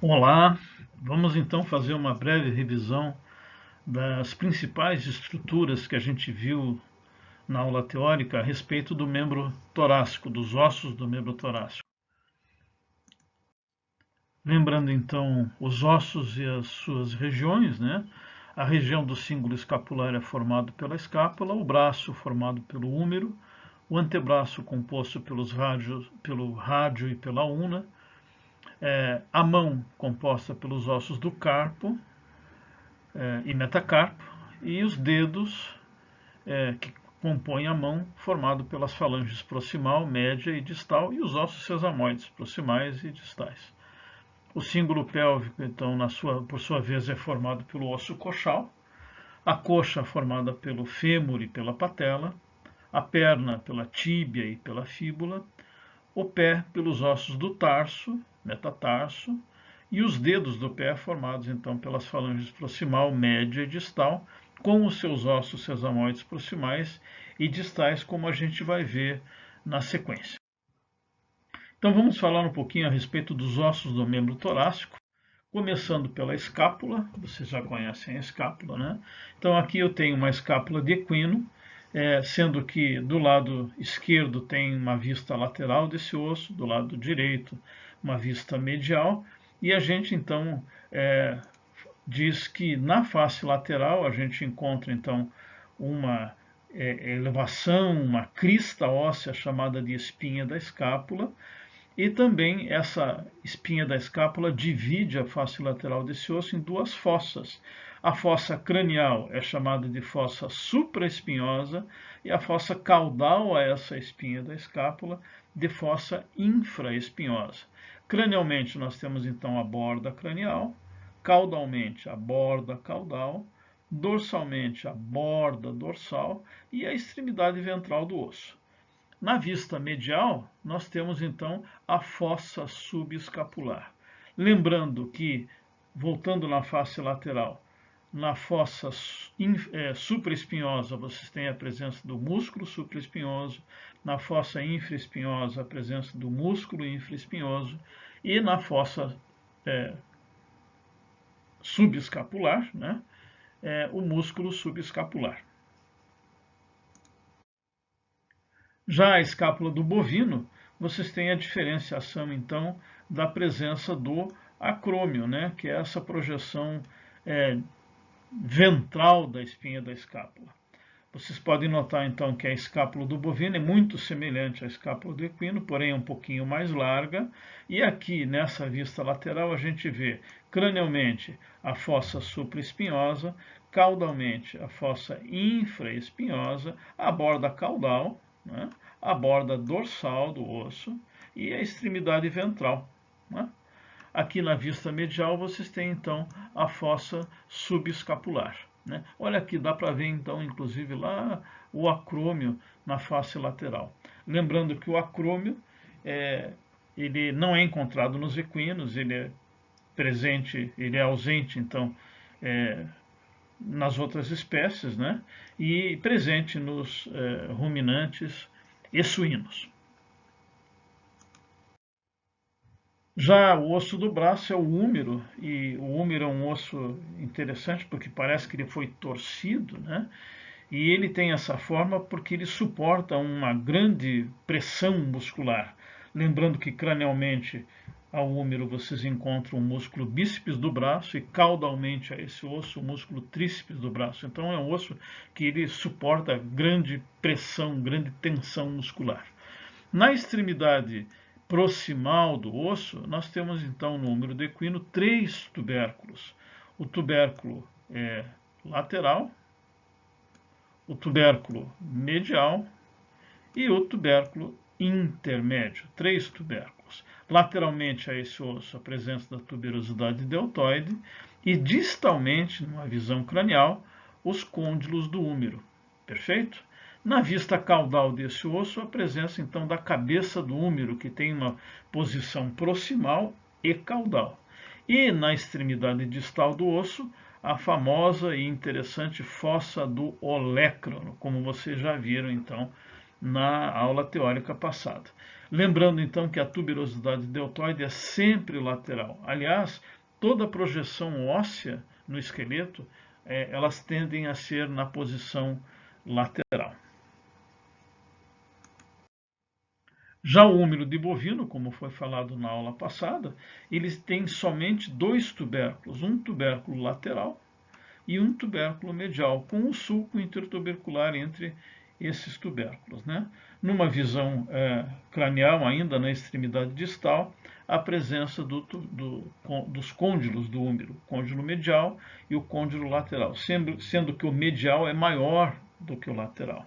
Olá, vamos então fazer uma breve revisão das principais estruturas que a gente viu na aula teórica a respeito do membro torácico, dos ossos do membro torácico. Lembrando então os ossos e as suas regiões, né? A região do cíngulo escapular é formado pela escápula, o braço formado pelo húmero, o antebraço composto pelo rádio e pela una, a mão composta pelos ossos do carpo, e metacarpo, e os dedos que compõem a mão, formado pelas falanges proximal, média e distal, e os ossos sesamoides, proximais e distais. O cíngulo pélvico, então, por sua vez, é formado pelo osso coxal, a coxa formada pelo fêmur e pela patela, a perna pela tíbia e pela fíbula, o pé pelos ossos do tarso, metatarso, e os dedos do pé formados então pelas falanges proximal, média e distal, com os seus ossos sesamoides proximais e distais, como a gente vai ver na sequência. Então vamos falar um pouquinho a respeito dos ossos do membro torácico, começando pela escápula. Vocês já conhecem a escápula, né? Então aqui eu tenho uma escápula de equino, sendo que do lado esquerdo tem uma vista lateral desse osso, do lado direito uma vista medial, e a gente então diz que na face lateral a gente encontra então uma elevação, uma crista óssea chamada de espinha da escápula, e também essa espinha da escápula divide a face lateral desse osso em duas fossas. A fossa cranial é chamada de fossa supraespinhosa e a fossa caudal a essa espinha da escápula de fossa infraespinhosa. Cranialmente nós temos então a borda cranial, caudalmente a borda caudal, dorsalmente a borda dorsal e a extremidade ventral do osso. Na vista medial, nós temos então a fossa subescapular. Lembrando que, voltando na face lateral, na fossa supraespinhosa vocês têm a presença do músculo supraespinhoso, na fossa infraespinhosa a presença do músculo infraespinhoso e na fossa subescapular, né, o músculo subescapular. Já a escápula do bovino, vocês têm a diferenciação, então, da presença do acrômio, né, que é essa projeção ventral da espinha da escápula. Vocês podem notar, então, que a escápula do bovino é muito semelhante à escápula do equino, porém é um pouquinho mais larga. E aqui, nessa vista lateral, a gente vê cranialmente a fossa supraespinhosa, caudalmente a fossa infraespinhosa, a borda caudal, né, a borda dorsal do osso e a extremidade ventral, né? Aqui na vista medial vocês têm então a fossa subescapular, né? Olha aqui, dá para ver então inclusive lá o acrômio na face lateral. Lembrando que o acrômio ele não é encontrado nos equinos, ele é presente, ele é ausente então nas outras espécies, né? E presente nos ruminantes e suínos. Já o osso do braço é o húmero, e o húmero é um osso interessante porque parece que ele foi torcido, né? E ele tem essa forma porque ele suporta uma grande pressão muscular. Lembrando que cranialmente ao húmero vocês encontram o músculo bíceps do braço e caudalmente a esse osso o músculo tríceps do braço. Então é um osso que ele suporta grande pressão, grande tensão muscular. Na extremidade proximal do osso, nós temos então no húmero do equino 3 tubérculos. O tubérculo lateral, o tubérculo medial e o tubérculo intermédio, 3 tubérculos. Lateralmente a esse osso, a presença da tuberosidade deltoide e distalmente, numa visão cranial, os côndilos do húmero. Perfeito? Na vista caudal desse osso, a presença então da cabeça do húmero, que tem uma posição proximal e caudal. E na extremidade distal do osso, a famosa e interessante fossa do olecrono, como vocês já viram então na aula teórica passada. Lembrando então que a tuberosidade deltoide é sempre lateral. Aliás, toda projeção óssea no esqueleto, elas tendem a ser na posição lateral. Já o úmero de bovino, como foi falado na aula passada, eles têm somente dois tubérculos, um tubérculo lateral e um tubérculo medial, com o sulco intertubercular entre esses tubérculos, né? Numa visão cranial, ainda na extremidade distal, a presença dos côndilos do úmero, côndilo medial e o côndilo lateral, sendo que o medial é maior do que o lateral.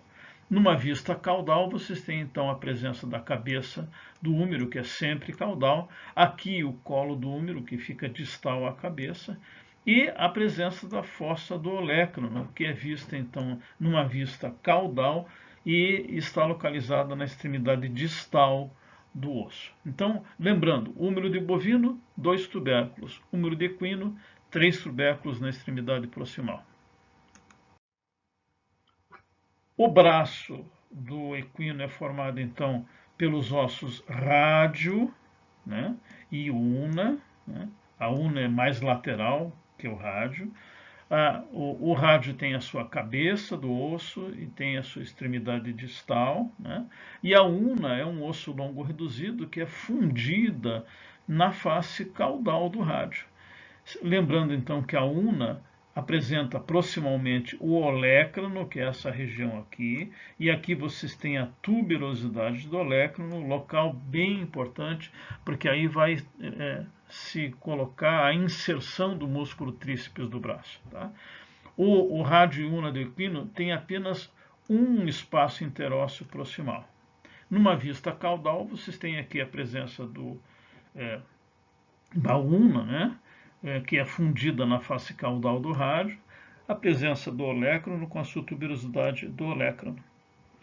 Numa vista caudal, vocês têm então a presença da cabeça do úmero, que é sempre caudal, aqui o colo do úmero, que fica distal à cabeça, e a presença da fossa do olecrano, que é vista então numa vista caudal e está localizada na extremidade distal do osso. Então, lembrando, úmero de bovino, 2 tubérculos, úmero de equino, 3 tubérculos na extremidade proximal. O braço do equino é formado então pelos ossos rádio, né, e una, né? A una é mais lateral que o rádio. O rádio tem a sua cabeça do osso e tem a sua extremidade distal, né? E a una é um osso longo reduzido que é fundida na face caudal do rádio. Lembrando então que a una apresenta proximalmente o olecrano, que é essa região aqui, e aqui vocês têm a tuberosidade do olecrano, local bem importante, porque aí vai se colocar a inserção do músculo tríceps do braço. Tá? O rádio e una do equino tem apenas um espaço interósseo proximal. Numa vista caudal, vocês têm aqui a presença da una, né? Que é fundida na face caudal do rádio, a presença do olecrano com a sua tuberosidade do olecrano.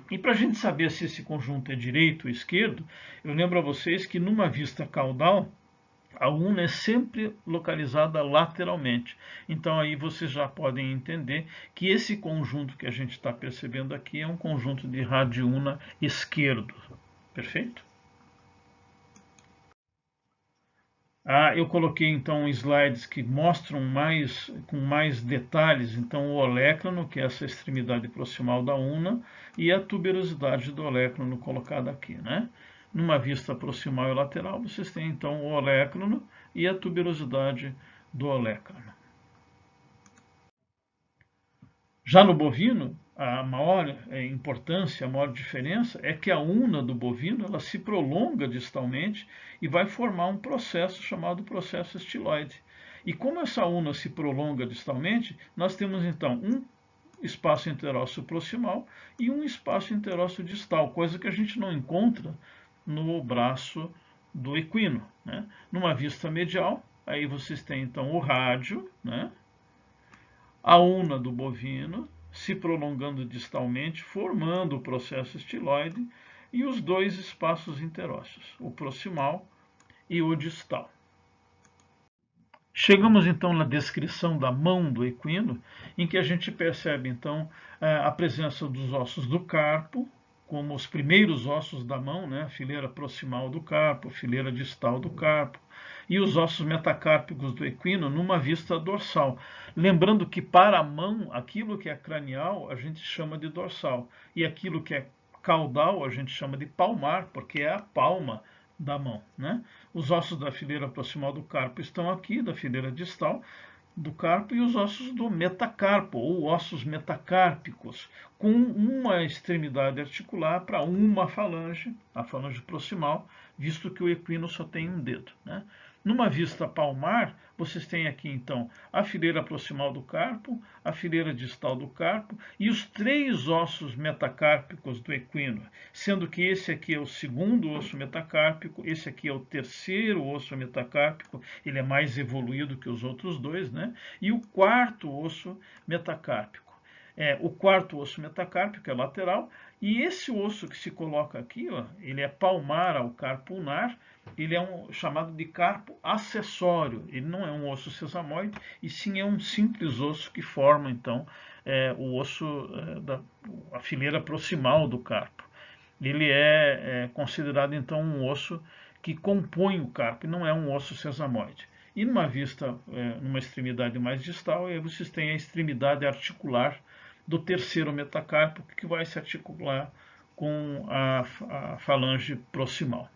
E para a gente saber se esse conjunto é direito ou esquerdo, eu lembro a vocês que numa vista caudal, a una é sempre localizada lateralmente. Então aí vocês já podem entender que esse conjunto que a gente está percebendo aqui é um conjunto de rádio-una esquerdo. Perfeito? Eu coloquei então slides que mostram com mais detalhes então o olecrano, que é essa extremidade proximal da una, e a tuberosidade do olecrano colocada aqui, né? Numa vista proximal e lateral, vocês têm então o olecrano e a tuberosidade do olecrano. Já no bovino, a maior importância, a maior diferença é que a una do bovino ela se prolonga distalmente e vai formar um processo chamado processo estiloide. E como essa una se prolonga distalmente, nós temos então um espaço interósseo proximal e um espaço interósseo distal, coisa que a gente não encontra no braço do equino, né? Numa vista medial, aí vocês têm então o rádio, né? A una do bovino se prolongando distalmente, formando o processo estiloide e os dois espaços interósseos, o proximal e o distal. Chegamos então na descrição da mão do equino, em que a gente percebe então a presença dos ossos do carpo, como os primeiros ossos da mão, né? A fileira proximal do carpo, fileira distal do carpo, e os ossos metacárpicos do equino numa vista dorsal. Lembrando que para a mão, aquilo que é cranial a gente chama de dorsal, e aquilo que é caudal a gente chama de palmar, porque é a palma da mão, né? Os ossos da fileira proximal do carpo estão aqui, da fileira distal do carpo, e os ossos do metacarpo, ou ossos metacárpicos, com uma extremidade articular para uma falange, a falange proximal, visto que o equino só tem um dedo, né? Numa vista palmar, vocês têm aqui então a fileira proximal do carpo, a fileira distal do carpo e os 3 ossos metacárpicos do equino, sendo que esse aqui é o segundo osso metacárpico, esse aqui é o terceiro osso metacárpico, ele é mais evoluído que os outros dois, né? E o quarto osso metacárpico. O quarto osso metacárpico é lateral, e esse osso que se coloca aqui, ó, ele é palmar ao carpo ulnar, ele é chamado de carpo acessório, ele não é um osso sesamoide, e sim é um simples osso que forma, então, o osso a fileira proximal do carpo. ele é considerado então um osso que compõe o carpo, e não é um osso sesamoide. E numa vista, numa extremidade mais distal, aí vocês têm a extremidade articular do terceiro metacarpo, que vai se articular com a falange proximal.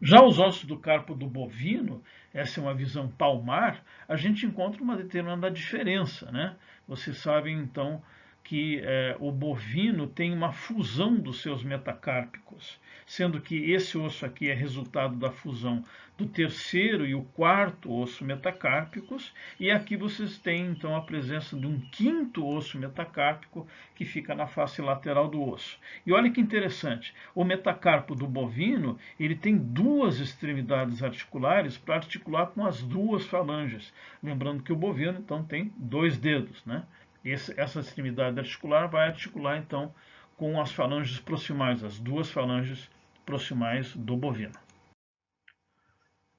Já os ossos do carpo do bovino, essa é uma visão palmar, a gente encontra uma determinada diferença, né? Vocês sabem, então, que o bovino tem uma fusão dos seus metacárpicos, sendo que esse osso aqui é resultado da fusão do terceiro e o quarto osso metacárpicos, e aqui vocês têm então a presença de um quinto osso metacárpico que fica na face lateral do osso. E olha que interessante, o metacarpo do bovino, ele tem duas extremidades articulares para articular com as duas falanges, lembrando que o bovino então tem 2 dedos, né? Essa extremidade articular vai articular, então, com as falanges proximais, as duas falanges proximais do bovino.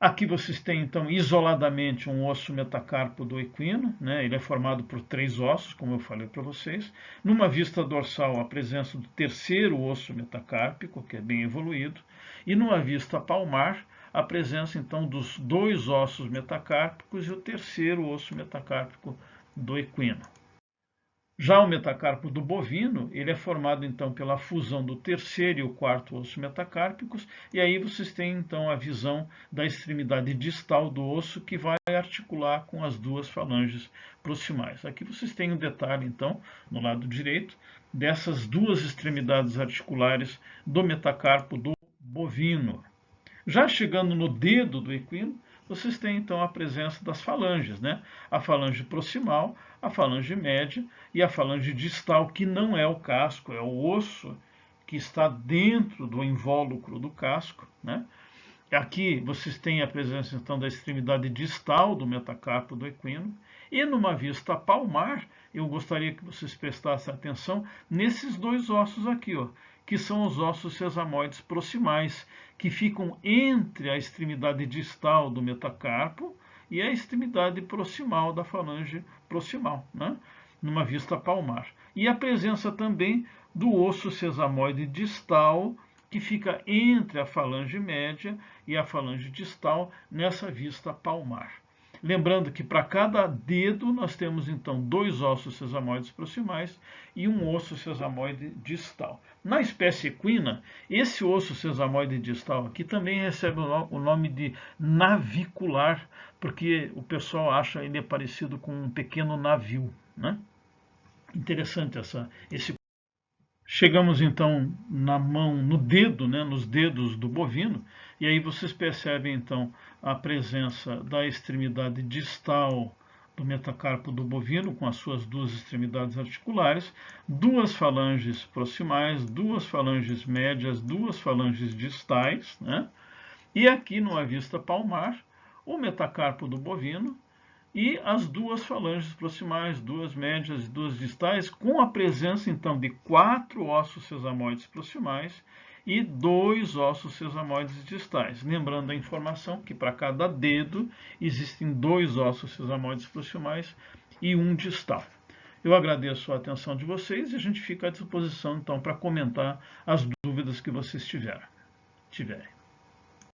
Aqui vocês têm, então, isoladamente um osso metacarpo do equino, né? Ele é formado por 3 ossos, como eu falei para vocês. Numa vista dorsal, a presença do terceiro osso metacárpico, que é bem evoluído, e numa vista palmar, a presença, então, dos 2 ossos metacárpicos e o terceiro osso metacárpico do equino. Já o metacarpo do bovino, ele é formado então pela fusão do terceiro e o quarto osso metacárpicos, e aí vocês têm então a visão da extremidade distal do osso que vai articular com as duas falanges proximais. Aqui vocês têm um detalhe então, no lado direito, dessas duas extremidades articulares do metacarpo do bovino. Já chegando no dedo do equino, vocês têm então a presença das falanges, né? A falange proximal, a falange média e a falange distal, que não é o casco, é o osso que está dentro do invólucro do casco, né? Aqui vocês têm a presença então da extremidade distal do metacarpo do equino. E numa vista palmar, eu gostaria que vocês prestassem atenção nesses 2 ossos aqui, ó, que são os ossos sesamoides proximais, que ficam entre a extremidade distal do metacarpo e a extremidade proximal da falange proximal, né? Numa vista palmar. E a presença também do osso sesamoide distal, que fica entre a falange média e a falange distal nessa vista palmar. Lembrando que para cada dedo nós temos então 2 ossos sesamoides proximais e um osso sesamoide distal. Na espécie equina, esse osso sesamoide distal aqui também recebe o nome de navicular, porque o pessoal acha ele é parecido com um pequeno navio, né? Interessante esse. Chegamos então na mão, no dedo, né, nos dedos do bovino, e aí vocês percebem então a presença da extremidade distal do metacarpo do bovino, com as suas 2 extremidades articulares, 2 falanges proximais, 2 falanges médias, 2 falanges distais, né? E aqui numa vista palmar, o metacarpo do bovino, e as 2 falanges proximais, 2 médias e 2 distais, com a presença então de 4 ossos sesamoides proximais e 2 ossos sesamoides distais. Lembrando a informação que para cada dedo existem 2 ossos sesamoides proximais e um distal. Eu agradeço a atenção de vocês e a gente fica à disposição então para comentar as dúvidas que vocês tiverem.